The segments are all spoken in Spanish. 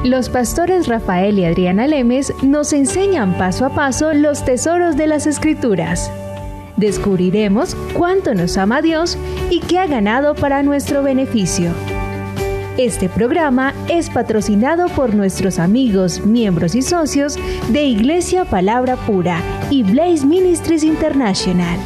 Los pastores Rafael y Adriana Lemes nos enseñan paso a paso los tesoros de las Escrituras. Descubriremos cuánto nos ama Dios y qué ha ganado para nuestro beneficio. Este programa es patrocinado por nuestros amigos, miembros y socios de Iglesia Palabra Pura y Blaze Ministries International.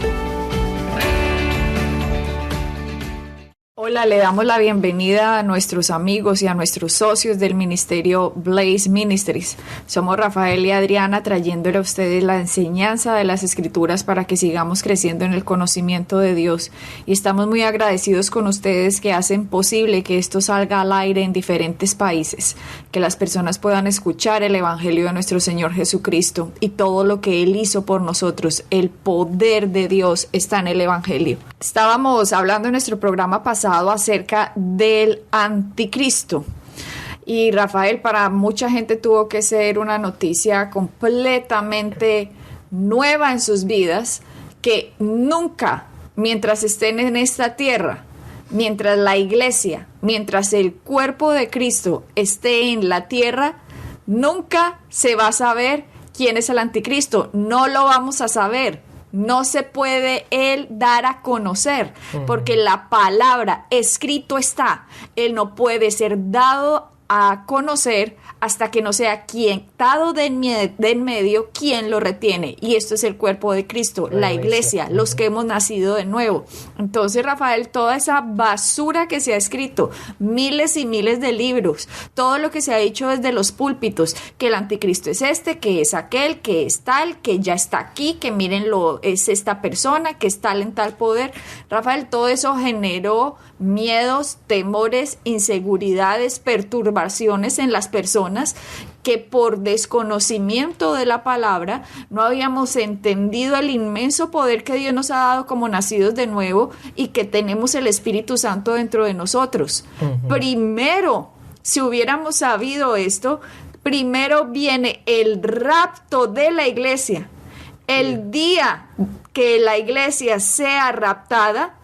Hola, le damos la bienvenida a nuestros amigos y a nuestros socios del ministerio Blaze Ministries. Somos Rafael y Adriana trayéndole a ustedes la enseñanza de las Escrituras para que sigamos creciendo en el conocimiento de Dios. Y estamos muy agradecidos con ustedes que hacen posible que esto salga al aire en diferentes países, que las personas puedan escuchar el Evangelio de nuestro Señor Jesucristo y todo lo que Él hizo por nosotros. El poder de Dios está en el Evangelio. Estábamos hablando en nuestro programa pasado acerca del anticristo. Y Rafael, para mucha gente tuvo que ser una noticia completamente nueva en sus vidas, que nunca, mientras estén en esta tierra, mientras la iglesia, mientras el cuerpo de Cristo esté en la tierra, nunca se va a saber quién es el anticristo. No lo vamos a saber. No se puede él dar a conocer, porque la palabra escrito está. Él no puede ser dado a conocer hasta que no sea quien, dado de en medio, quien lo retiene. Y esto es el cuerpo de Cristo, la iglesia, los que hemos nacido de nuevo. Entonces, Rafael, toda esa basura que se ha escrito, miles y miles de libros, todo lo que se ha dicho desde los púlpitos, que el anticristo es este, que es aquel, que es tal, que ya está aquí, que mírenlo, es esta persona, que es tal en tal poder. Rafael, todo eso generó miedos, temores, inseguridades, perturbaciones en las personas que por desconocimiento de la palabra no habíamos entendido el inmenso poder que Dios nos ha dado como nacidos de nuevo y que tenemos el Espíritu Santo dentro de nosotros. Primero, si hubiéramos sabido esto, primero viene el rapto de la iglesia. El día que la iglesia sea raptada,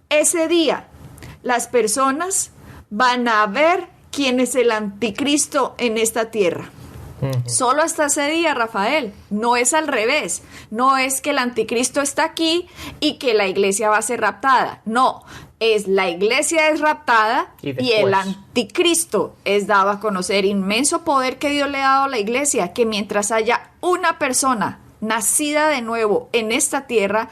ese día las personas van a ver quién es el anticristo en esta tierra. Solo hasta ese día, Rafael. No es al revés. No es que el anticristo está aquí y que la iglesia va a ser raptada. No, es la iglesia es raptada y el anticristo es dado a conocer. Inmenso poder que Dios le ha dado a la iglesia, que mientras haya una persona nacida de nuevo en esta tierra,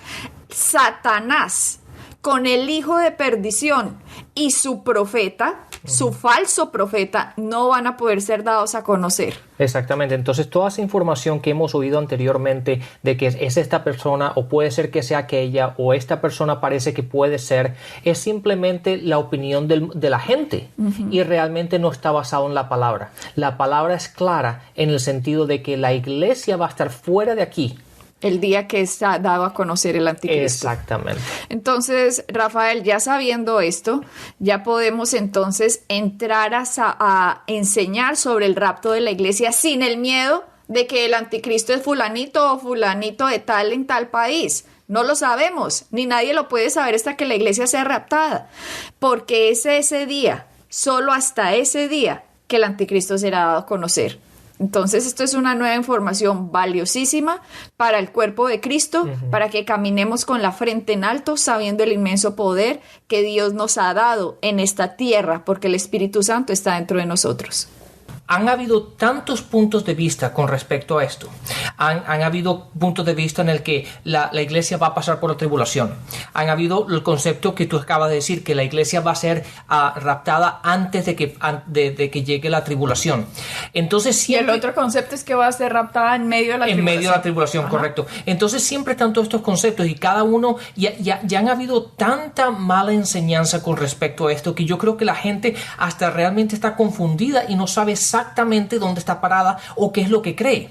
Satanás, con el hijo de perdición y su profeta, su falso profeta, no van a poder ser dados a conocer. Exactamente. Entonces, toda esa información que hemos oído anteriormente de que es esta persona o puede ser que sea aquella o esta persona parece que puede ser, es simplemente la opinión de la gente y realmente no está basado en la palabra. La palabra es clara en el sentido de que la iglesia va a estar fuera de aquí el día que está dado a conocer el anticristo. Exactamente. Entonces, Rafael, ya sabiendo esto, ya podemos entonces entrar a enseñar sobre el rapto de la iglesia sin el miedo de que el anticristo es fulanito o fulanito de tal en tal país. No lo sabemos, ni nadie lo puede saber hasta que la iglesia sea raptada, porque es ese día, solo hasta ese día, que el anticristo será dado a conocer. Entonces, esto es una nueva información valiosísima para el cuerpo de Cristo, para que caminemos con la frente en alto, sabiendo el inmenso poder que Dios nos ha dado en esta tierra, porque el Espíritu Santo está dentro de nosotros. Han habido tantos puntos de vista con respecto a esto. Han habido puntos de vista en el que la iglesia va a pasar por la tribulación. Han habido el concepto que tú acabas de decir, que la iglesia va a ser raptada antes de que llegue la tribulación. Entonces siempre, y el otro concepto es que va a ser raptada en medio de la tribulación. En medio de la tribulación, correcto. Entonces siempre están todos estos conceptos y cada uno, ya han habido tanta mala enseñanza con respecto a esto que yo creo que la gente hasta realmente está confundida y no sabe exactamente dónde está parada o qué es lo que cree.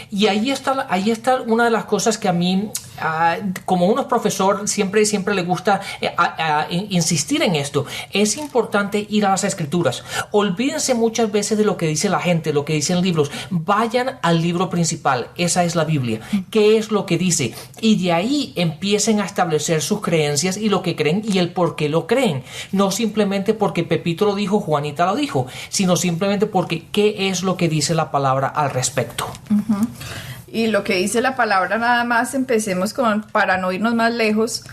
Y ahí está una de las cosas que a mí como uno es profesor, siempre le gusta insistir en esto. Es importante ir a las escrituras. Olvídense muchas veces de lo que dice la gente, lo que dicen libros. Vayan al libro principal. Esa es la Biblia. ¿Qué es lo que dice? Y de ahí empiecen a establecer sus creencias y lo que creen y el por qué lo creen. No simplemente porque Pepito lo dijo, Juanita lo dijo, sino simplemente porque qué es lo que dice la palabra al respecto. Uh-huh. Y lo que dice la palabra, nada más empecemos para no irnos más lejos.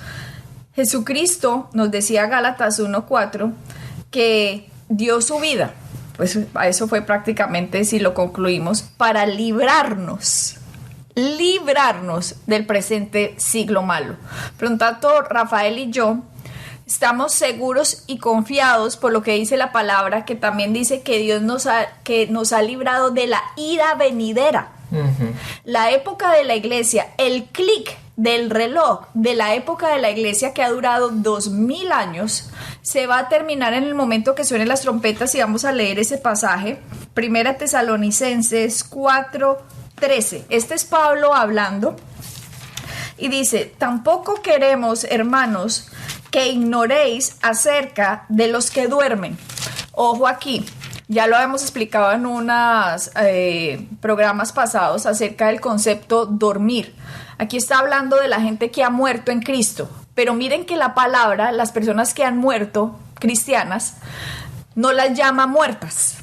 Jesucristo nos decía Gálatas 1:4 que dio su vida, pues eso fue prácticamente, si lo concluimos, para librarnos del presente siglo malo. Por lo tanto, Rafael y yo estamos seguros y confiados por lo que dice la palabra, que también dice que Dios nos ha librado de la ira venidera. Uh-huh. La época de la iglesia, el clic del reloj de la época de la iglesia, que ha durado 2000 años, se va a terminar en el momento que suenen las trompetas, y vamos a leer ese pasaje, 1 Tesalonicenses 4:13. Este es Pablo hablando y dice: tampoco queremos, hermanos, que ignoréis acerca de los que duermen. Ojo aquí. Ya lo hemos explicado en unos programas pasados acerca del concepto dormir. Aquí está hablando de la gente que ha muerto en Cristo. Pero miren que la palabra, las personas que han muerto, cristianas, no las llama muertas.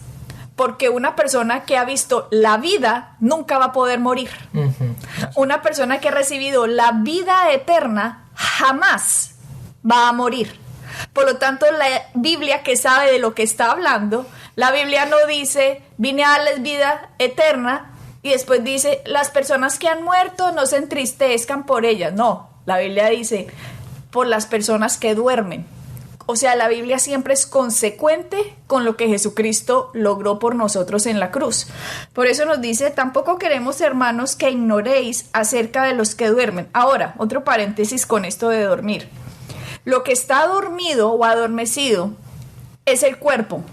Porque una persona que ha visto la vida nunca va a poder morir. Uh-huh. Una persona que ha recibido la vida eterna jamás va a morir. Por lo tanto, la Biblia, que sabe de lo que está hablando, la Biblia no dice, vine a darles vida eterna, y después dice, las personas que han muerto no se entristezcan por ellas. No, la Biblia dice, por las personas que duermen. O sea, la Biblia siempre es consecuente con lo que Jesucristo logró por nosotros en la cruz. Por eso nos dice, tampoco queremos, hermanos, que ignoréis acerca de los que duermen. Ahora, otro paréntesis con esto de dormir. Lo que está dormido o adormecido es el cuerpo.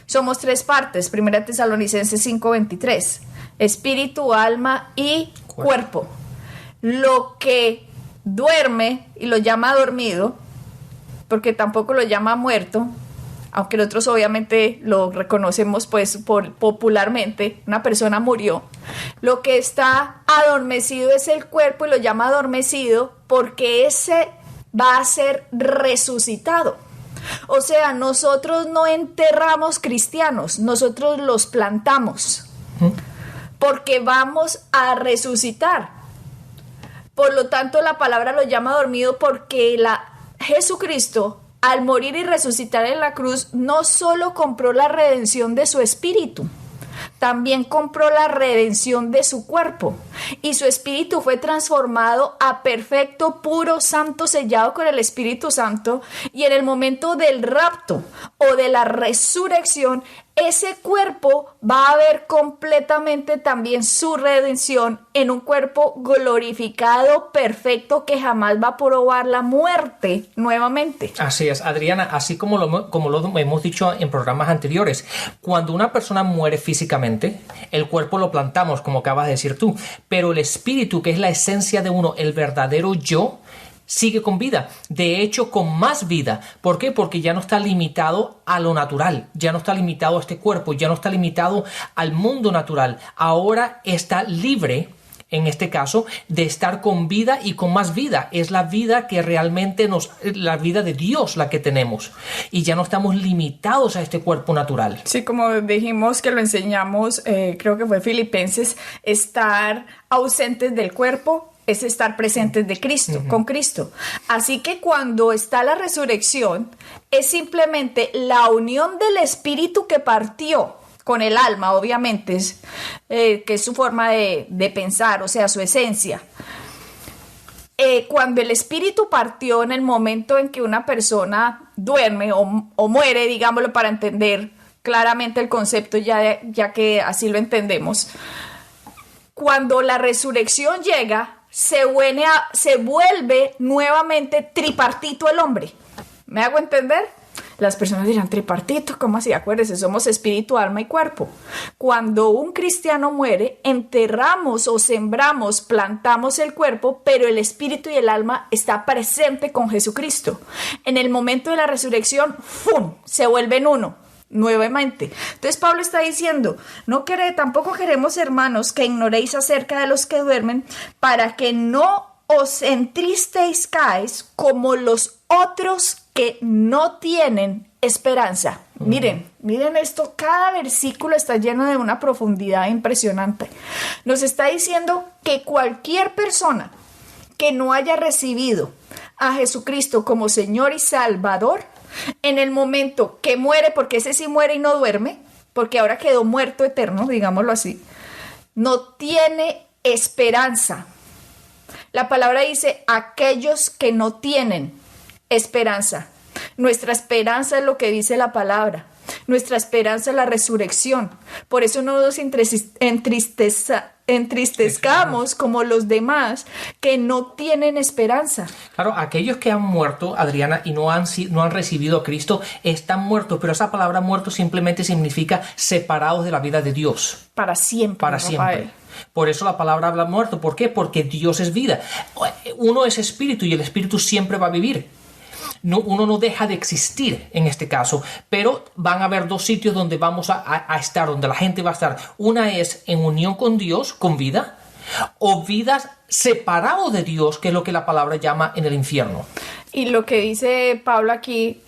Somos tres partes, 1 Tesalonicenses 5:23, espíritu, alma y cuerpo. Lo que duerme, y lo llama dormido, porque tampoco lo llama muerto, aunque nosotros obviamente lo reconocemos pues popularmente, una persona murió. Lo que está adormecido es el cuerpo, y lo llama adormecido porque ese va a ser resucitado. O sea, nosotros no enterramos cristianos, nosotros los plantamos, porque vamos a resucitar. Por lo tanto, la palabra lo llama dormido porque Jesucristo, al morir y resucitar en la cruz, no solo compró la redención de su espíritu, también compró la redención de su cuerpo, y su espíritu fue transformado a perfecto, puro, santo, sellado con el Espíritu Santo, y en el momento del rapto o de la resurrección, ese cuerpo va a ver completamente también su redención en un cuerpo glorificado, perfecto, que jamás va a probar la muerte nuevamente. Así es, Adriana, así como lo hemos dicho en programas anteriores, cuando una persona muere físicamente, el cuerpo lo plantamos, como acabas de decir tú, pero el espíritu, que es la esencia de uno, el verdadero yo, sigue con vida, de hecho con más vida. ¿Por qué? Porque ya no está limitado a lo natural, ya no está limitado a este cuerpo, ya no está limitado al mundo natural, ahora está libre, en este caso, de estar con vida y con más vida. Es la vida que realmente la vida de Dios la que tenemos, y ya no estamos limitados a este cuerpo natural. Sí, como dijimos que lo enseñamos, creo que fue Filipenses, estar ausentes del cuerpo es estar presentes de Cristo, con Cristo. Así que cuando está la resurrección, es simplemente la unión del espíritu que partió con el alma, obviamente, que es su forma de pensar, o sea, su esencia. Cuando el espíritu partió en el momento en que una persona duerme o muere, digámoslo para entender claramente el concepto, ya que así lo entendemos, cuando la resurrección llega, se vuelve nuevamente tripartito el hombre. ¿Me hago entender? Las personas dirán, tripartito, ¿cómo así? Acuérdense, somos espíritu, alma y cuerpo. Cuando un cristiano muere, enterramos o sembramos, plantamos el cuerpo, pero el espíritu y el alma está presente con Jesucristo. En el momento de la resurrección, ¡fum!, se vuelven uno nuevamente. Entonces Pablo está diciendo, tampoco queremos, hermanos, que ignoréis acerca de los que duermen, para que no os entristezcáis como los otros que no tienen esperanza. Miren esto, cada versículo está lleno de una profundidad impresionante. Nos está diciendo que cualquier persona que no haya recibido a Jesucristo como Señor y Salvador, en el momento que muere, porque ese sí muere y no duerme, porque ahora quedó muerto eterno, digámoslo así, no tiene esperanza. La palabra dice, aquellos que no tienen esperanza. Nuestra esperanza es lo que dice la palabra. Nuestra esperanza es la resurrección. Por eso no nos entristezcamos como los demás que no tienen esperanza. Claro, aquellos que han muerto, Adriana, y no han recibido a Cristo, están muertos, pero esa palabra muerto simplemente significa separados de la vida de Dios. Para siempre. Para siempre. Por eso la palabra habla muerto. ¿Por qué? Porque Dios es vida. Uno es espíritu y el espíritu siempre va a vivir. Uno no deja de existir en este caso, pero van a haber dos sitios donde vamos a estar, donde la gente va a estar. Una es en unión con Dios, con vida, o vidas separados de Dios, que es lo que la palabra llama en el infierno. Y lo que dice Pablo aquí,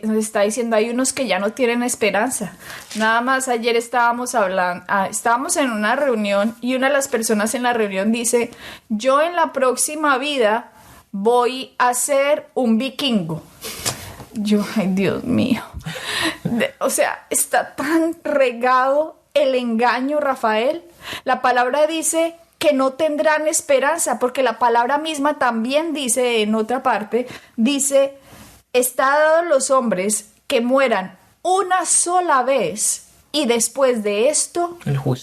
nos está diciendo, hay unos que ya no tienen esperanza. Nada más ayer estábamos en una reunión y una de las personas en la reunión dice, yo en la próxima vida voy a ser un vikingo. Ay, Dios mío. O sea, está tan regado el engaño, Rafael. La palabra dice que no tendrán esperanza, porque la palabra misma también dice, en otra parte, dice, está dado a los hombres que mueran una sola vez y después de esto,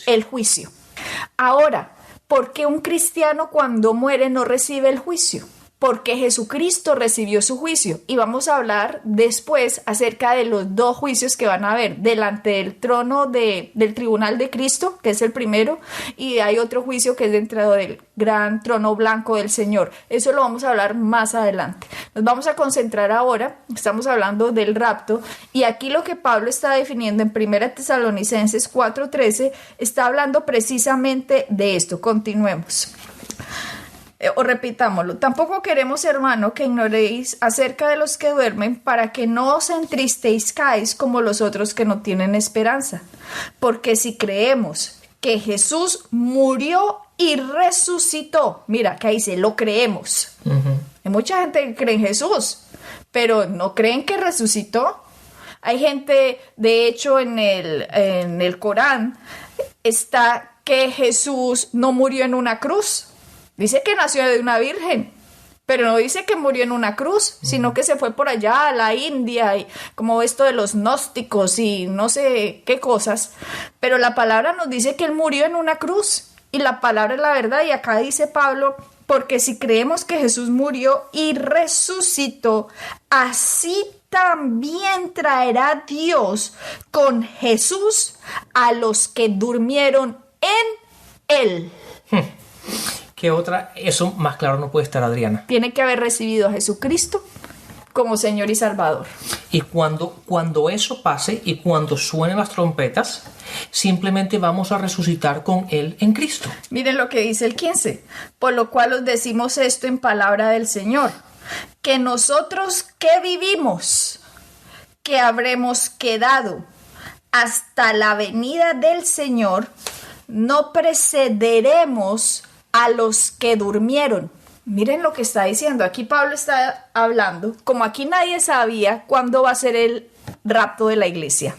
el juicio. Ahora, ¿por qué un cristiano cuando muere no recibe el juicio? Porque Jesucristo recibió su juicio. Y vamos a hablar después acerca de los dos juicios que van a haber delante del trono del tribunal de Cristo, que es el primero, y hay otro juicio que es dentro del gran trono blanco del Señor. Eso lo vamos a hablar más adelante. Nos vamos a concentrar ahora, estamos hablando del rapto, y aquí lo que Pablo está definiendo en 1 Tesalonicenses 4:13 está hablando precisamente de esto. Continuemos. O repitámoslo, tampoco queremos, hermano, que ignoréis acerca de los que duermen, para que no os entristezcáis como los otros que no tienen esperanza. Porque si creemos que Jesús murió y resucitó, mira, que ahí dice, lo creemos. Hay mucha gente que cree en Jesús, pero no creen que resucitó. Hay gente, de hecho, en el Corán está que Jesús no murió en una cruz. Dice que nació de una virgen, pero no dice que murió en una cruz, sino que se fue por allá a la India, y como esto de los gnósticos y no sé qué cosas. Pero la palabra nos dice que él murió en una cruz, y la palabra es la verdad. Y acá dice Pablo, porque si creemos que Jesús murió y resucitó, así también traerá Dios con Jesús a los que durmieron en él. ¿Qué otra? Eso más claro no puede estar, Adriana. Tiene que haber recibido a Jesucristo como Señor y Salvador. Y cuando eso pase y cuando suenen las trompetas, simplemente vamos a resucitar con Él en Cristo. Miren lo que dice el 15. Por lo cual os decimos esto en palabra del Señor, que nosotros que vivimos, que habremos quedado hasta la venida del Señor, no precederemos a los que durmieron. Miren lo que está diciendo. Aquí Pablo está hablando, como aquí nadie sabía cuándo va a ser el rapto de la iglesia.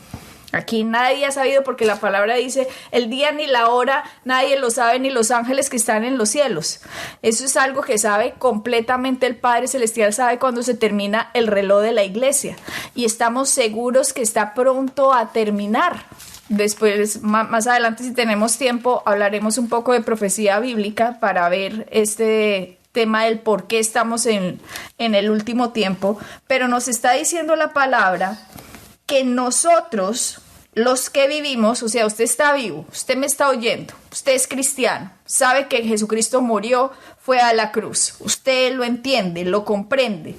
Aquí nadie ha sabido, porque la palabra dice, el día ni la hora, nadie lo sabe, ni los ángeles que están en los cielos. Eso es algo que sabe completamente el Padre Celestial, sabe cuándo se termina el reloj de la iglesia. Y estamos seguros que está pronto a terminar. Después, más adelante, si tenemos tiempo, hablaremos un poco de profecía bíblica para ver tema del por qué estamos en el último tiempo, pero nos está diciendo la palabra que nosotros, los que vivimos, o sea, usted está vivo, usted me está oyendo, usted es cristiano, sabe que Jesucristo murió, fue a la cruz, usted lo entiende, lo comprende,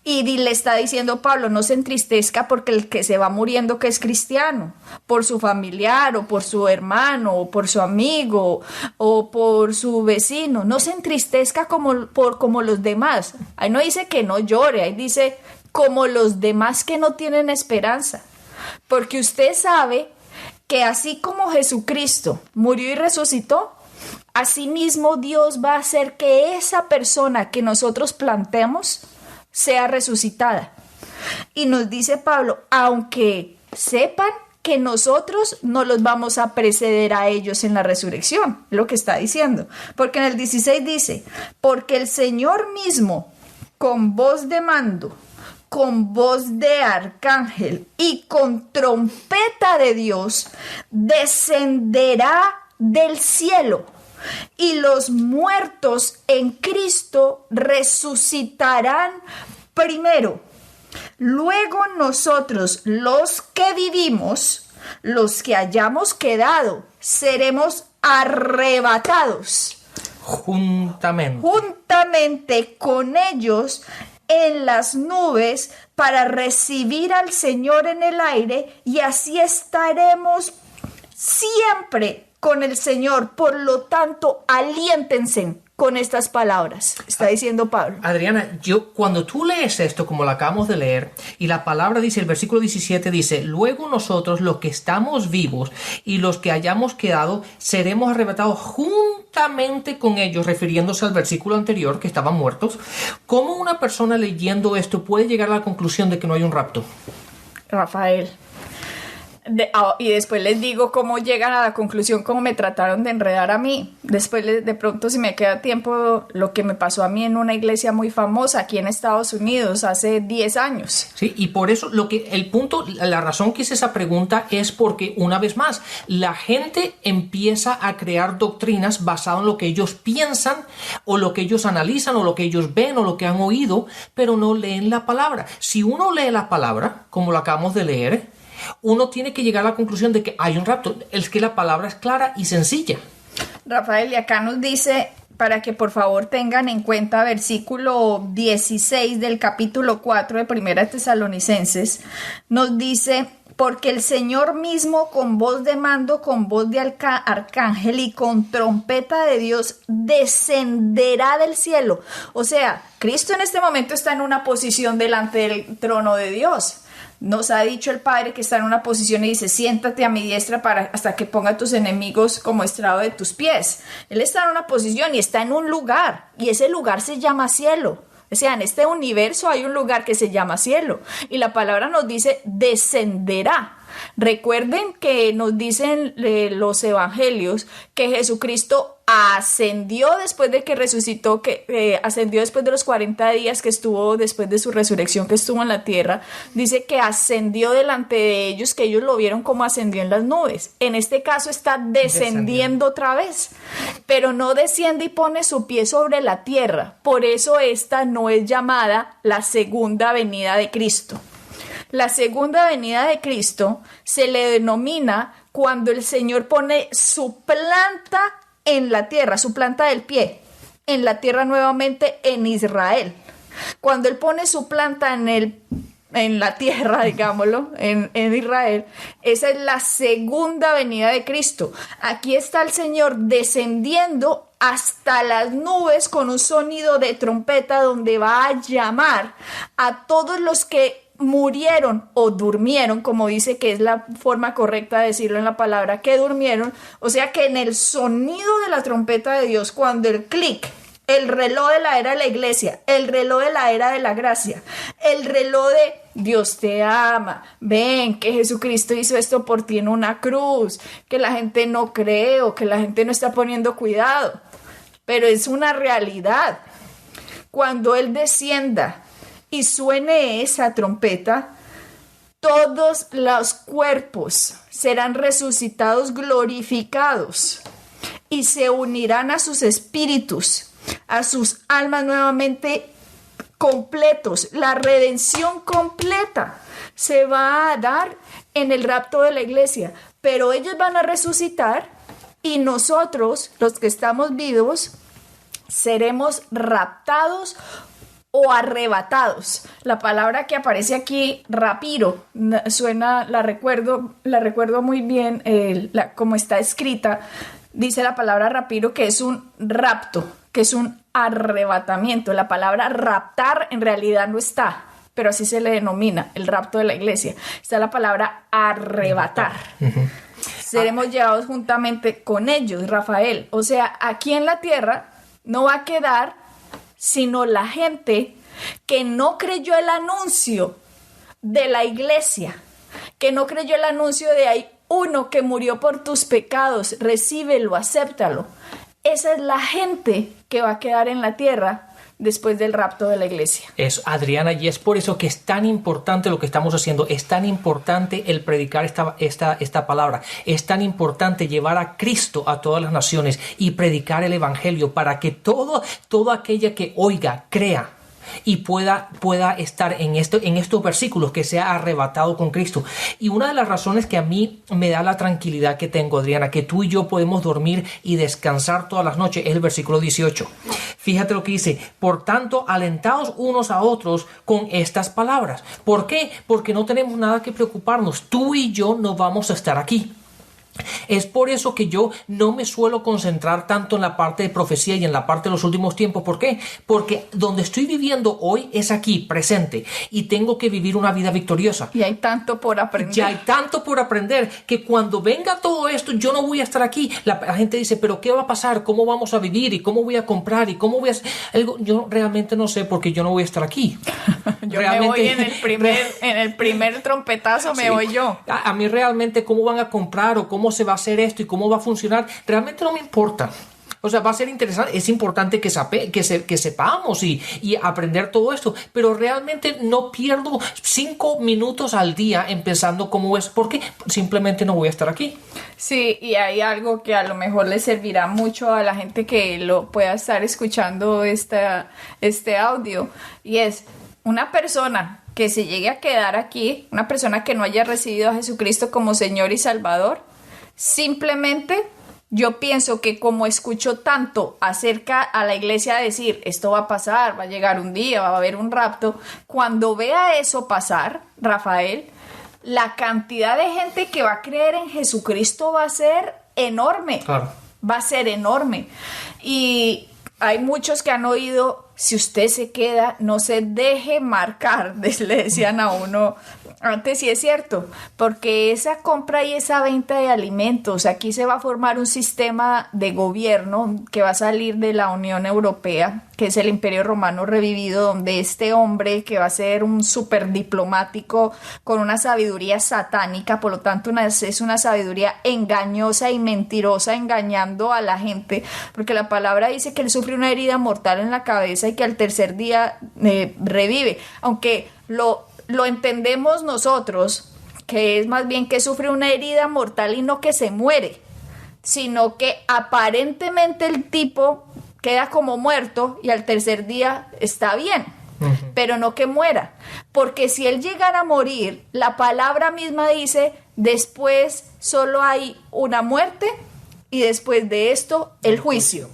y le está diciendo Pablo, no se entristezca porque el que se va muriendo que es cristiano, por su familiar o por su hermano o por su amigo o por su vecino, no se entristezca como los demás. Ahí no dice que no llore, ahí dice como los demás que no tienen esperanza. Porque usted sabe que así como Jesucristo murió y resucitó, asimismo Dios va a hacer que esa persona que nosotros plantemos sea resucitada. Y nos dice Pablo, aunque sepan que nosotros no los vamos a preceder a ellos en la resurrección, lo que está diciendo. Porque en el 16 dice, porque el Señor mismo, con voz de mando, con voz de arcángel y con trompeta de Dios, descenderá del cielo, y los muertos en Cristo resucitarán primero. Luego nosotros, los que vivimos, los que hayamos quedado, seremos arrebatados juntamente con ellos en las nubes para recibir al Señor en el aire, y así estaremos siempre con el Señor. Por lo tanto, aliéntense con estas palabras, está diciendo Pablo. Adriana, cuando tú lees esto, como lo acabamos de leer, y la palabra dice, el versículo 17 dice, luego nosotros los que estamos vivos y los que hayamos quedado, seremos arrebatados juntamente con ellos, refiriéndose al versículo anterior, que estaban muertos. ¿Cómo una persona leyendo esto puede llegar a la conclusión de que no hay un rapto? Rafael, y después les digo cómo llegan a la conclusión, cómo me trataron de enredar a mí. Después, de pronto, si me queda tiempo, lo que me pasó a mí en una iglesia muy famosa aquí en Estados Unidos hace 10 años. Sí, y por eso la razón que hice esa pregunta es porque, una vez más, la gente empieza a crear doctrinas basadas en lo que ellos piensan o lo que ellos analizan o lo que ellos ven o lo que han oído, pero no leen la palabra. Si uno lee la palabra, como lo acabamos de leer, uno tiene que llegar a la conclusión de que hay un rapto. Es que la palabra es clara y sencilla. Rafael, y acá nos dice, para que por favor tengan en cuenta, versículo 16 del capítulo 4 de Primera Tesalonicenses, nos dice, porque el Señor mismo con voz de mando, con voz de arcángel y con trompeta de Dios descenderá del cielo. O sea, Cristo en este momento está en una posición delante del trono de Dios. Nos ha dicho el Padre que está en una posición y dice, siéntate a mi diestra hasta que ponga a tus enemigos como estrado de tus pies. Él está en una posición y está en un lugar, y ese lugar se llama cielo. O sea, en este universo hay un lugar que se llama cielo, y la palabra nos dice descenderá. Recuerden que nos dicen los evangelios que Jesucristo ascendió después de que resucitó, que ascendió después de los 40 días que estuvo, después de su resurrección, que estuvo en la tierra. Dice que ascendió delante de ellos, que ellos lo vieron como ascendió en las nubes. En este caso está descendiendo otra vez, pero no desciende y pone su pie sobre la tierra. Por eso esta no es llamada la segunda venida de Cristo. La segunda venida de Cristo se le denomina cuando el Señor pone su planta en la tierra, su planta del pie, en la tierra nuevamente en Israel. Cuando Él pone su planta en la tierra, digámoslo, en Israel, esa es la segunda venida de Cristo. Aquí está el Señor descendiendo hasta las nubes con un sonido de trompeta, donde va a llamar a todos los que murieron o durmieron, como dice que es la forma correcta de decirlo en la palabra, que durmieron. O sea que en el sonido de la trompeta de Dios, cuando el clic, el reloj de la era de la iglesia, el reloj de la era de la gracia, el reloj de Dios te ama, ven que Jesucristo hizo esto por ti en una cruz, que la gente no cree o que la gente no está poniendo cuidado, pero es una realidad. Cuando Él descienda y suene esa trompeta, todos los cuerpos serán resucitados, glorificados, y se unirán a sus espíritus, a sus almas nuevamente completos. La redención completa se va a dar en el rapto de la iglesia, pero ellos van a resucitar y nosotros, los que estamos vivos, seremos raptados o arrebatados. La palabra que aparece aquí, rapiro, suena, la recuerdo muy bien, como está escrita. Dice la palabra rapiro que es un rapto, que es un arrebatamiento. La palabra raptar en realidad no está, pero así se le denomina, el rapto de la iglesia. Está la palabra arrebatar. Seremos llevados juntamente con ellos, Rafael. O sea, aquí en la tierra no va a quedar sino la gente que no creyó el anuncio de la iglesia, que no creyó el anuncio de hay uno que murió por tus pecados, recíbelo, acéptalo. Esa es la gente que va a quedar en la tierra después del rapto de la iglesia. Es, Adriana, y es por eso que es tan importante lo que estamos haciendo, es tan importante el predicar esta palabra, es tan importante llevar a Cristo a todas las naciones y predicar el evangelio para que todo aquella que oiga, crea y pueda estar en estos versículos, que sea arrebatado con Cristo. Y una de las razones que a mí me da la tranquilidad que tengo, Adriana, que tú y yo podemos dormir y descansar todas las noches, es el versículo 18. Fíjate lo que dice: por tanto, alentaos unos a otros con estas palabras. ¿Por qué? Porque no tenemos nada que preocuparnos. Tú y yo no vamos a estar aquí. Es por eso que yo no me suelo concentrar tanto en la parte de profecía y en la parte de los últimos tiempos. ¿Por qué? Porque donde estoy viviendo hoy es aquí, presente, y tengo que vivir una vida victoriosa. Y hay tanto por aprender. Ya hay tanto por aprender que cuando venga todo esto, yo no voy a estar aquí. La gente dice, ¿pero qué va a pasar? ¿Cómo vamos a vivir? ¿Y cómo voy a comprar? ¿Y cómo voy a hacer algo? Yo realmente no sé, porque yo no voy a estar aquí. Yo realmente, me voy en el primer trompetazo, me voy yo. A mí realmente cómo van a comprar o cómo se va a hacer esto y cómo va a funcionar, realmente no me importa. O sea, va a ser interesante, es importante que sepamos y aprender todo esto, pero realmente no pierdo 5 minutos al día empezando cómo es, porque simplemente no voy a estar aquí. Sí, y hay algo que a lo mejor le servirá mucho a la gente que lo pueda estar escuchando este audio, y es una persona que se llegue a quedar aquí, una persona que no haya recibido a Jesucristo como Señor y Salvador. Simplemente yo pienso que como escucho tanto acerca a la iglesia decir esto va a pasar, va a llegar un día, va a haber un rapto, cuando vea eso pasar, Rafael, la cantidad de gente que va a creer en Jesucristo va a ser enorme. Claro. Va a ser enorme. Y hay muchos que han oído, si usted se queda, no se deje marcar, le decían a uno antes, sí es cierto, porque esa compra y esa venta de alimentos, aquí se va a formar un sistema de gobierno que va a salir de la Unión Europea, que es el Imperio Romano revivido, donde este hombre que va a ser un súper diplomático con una sabiduría satánica, por lo tanto es una sabiduría engañosa y mentirosa, engañando a la gente, porque la palabra dice que él sufre una herida mortal en la cabeza y que al tercer día revive, aunque lo entendemos nosotros, que es más bien que sufre una herida mortal y no que se muere, sino que aparentemente el tipo queda como muerto y al tercer día está bien, pero no que muera, porque si él llegara a morir, la palabra misma dice, después solo hay una muerte y después de esto el juicio.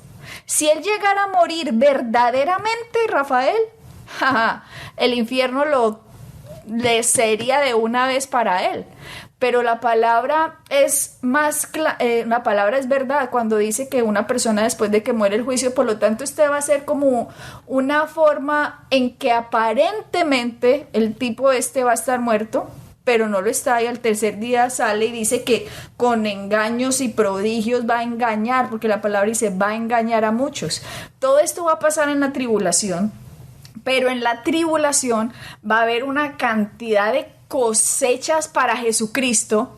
Si él llegara a morir verdaderamente, Rafael, el infierno le sería de una vez para él. Pero la palabra es la palabra es verdad cuando dice que una persona después de que muere el juicio, por lo tanto este va a ser como una forma en que aparentemente el tipo va a estar muerto, pero no lo está, y al tercer día sale y dice que con engaños y prodigios va a engañar, porque la palabra dice va a engañar a muchos. Todo esto va a pasar en la tribulación. Pero en la tribulación va a haber una cantidad de cosechas para Jesucristo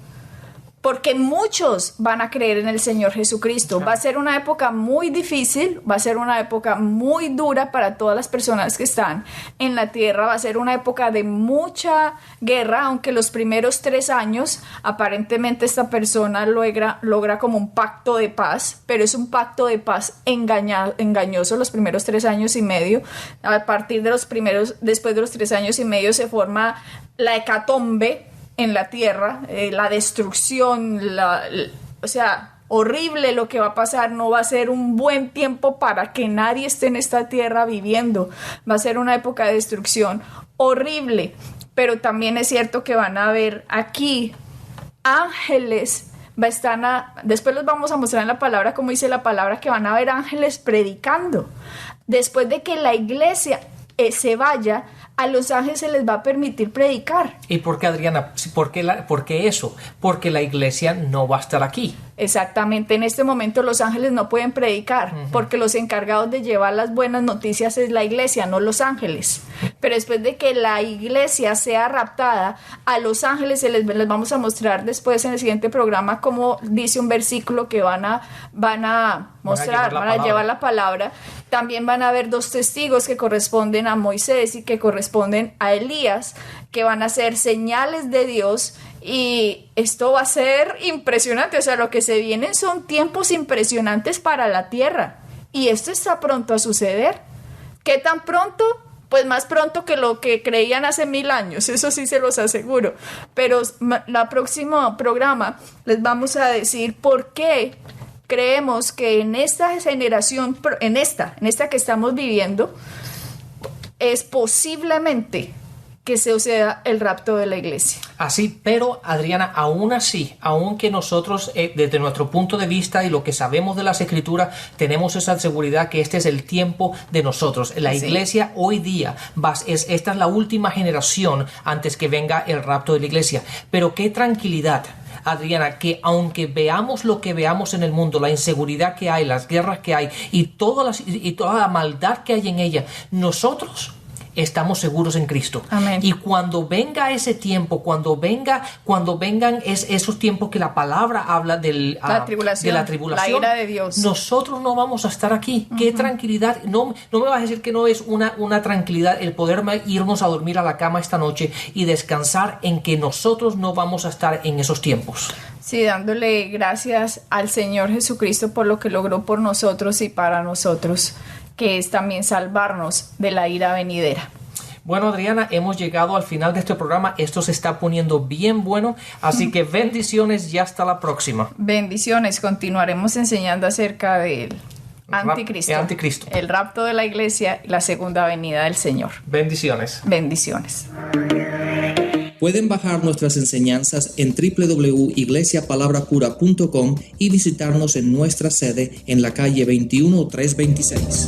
porque muchos van a creer en el Señor Jesucristo. Va a ser una época muy difícil, va a ser una época muy dura para todas las personas que están en la tierra, va a ser una época de mucha guerra, aunque los primeros 3 años, aparentemente esta persona logra como un pacto de paz, pero es un pacto de paz engañoso los primeros 3 años y medio. A partir de después de los 3 años y medio se forma la hecatombe en la tierra, la destrucción, o sea, horrible lo que va a pasar. No va a ser un buen tiempo para que nadie esté en esta tierra viviendo. Va a ser una época de destrucción horrible, pero también es cierto que van a haber aquí ángeles. Después los vamos a mostrar en la palabra, como dice la palabra, que van a haber ángeles predicando. Después de que la iglesia se vaya, a los ángeles se les va a permitir predicar. ¿Y por qué, Adriana? ¿Por qué eso? Porque la iglesia no va a estar aquí. Exactamente, en este momento los ángeles no pueden predicar, porque los encargados de llevar las buenas noticias es la iglesia, no los ángeles. Pero después de que la iglesia sea raptada, a los ángeles les vamos a mostrar después en el siguiente programa, como dice un versículo que van a llevar la palabra. También van a haber 2 testigos que corresponden a Moisés y que corresponden a Elías, que van a ser señales de Dios. Y esto va a ser impresionante, o sea, lo que se vienen son tiempos impresionantes para la tierra, y esto está pronto a suceder. ¿Qué tan pronto? Pues más pronto que lo que creían hace 1000 años, eso sí se los aseguro. Pero la próximo programa les vamos a decir por qué creemos que en esta generación, en esta que estamos viviendo, es posiblemente que se suceda el rapto de la iglesia. Así, pero Adriana, aún así, aunque nosotros desde nuestro punto de vista y lo que sabemos de las escrituras, tenemos esa seguridad que este es el tiempo de nosotros. La iglesia hoy día, esta es la última generación antes que venga el rapto de la iglesia. Pero qué tranquilidad, Adriana, que aunque veamos lo que veamos en el mundo, la inseguridad que hay, las guerras que hay y toda la maldad que hay en ella, nosotros estamos seguros en Cristo. Amén. Y cuando venga ese tiempo, cuando vengan esos tiempos que la palabra habla de la tribulación, la ira de Dios, nosotros no vamos a estar aquí. Qué tranquilidad. No me vas a decir que no es una tranquilidad el poder irnos a dormir a la cama esta noche y descansar en que nosotros no vamos a estar en esos tiempos. Sí, dándole gracias al Señor Jesucristo por lo que logró por nosotros y para nosotros, que es también salvarnos de la ira venidera. Bueno, Adriana, hemos llegado al final de este programa. Esto se está poniendo bien bueno, así que bendiciones y hasta la próxima. Bendiciones, continuaremos enseñando acerca del anticristo, el rapto de la iglesia y la segunda venida del Señor. Bendiciones. Bendiciones. Pueden bajar nuestras enseñanzas en www.iglesiapalabracura.com y visitarnos en nuestra sede en la calle 21326.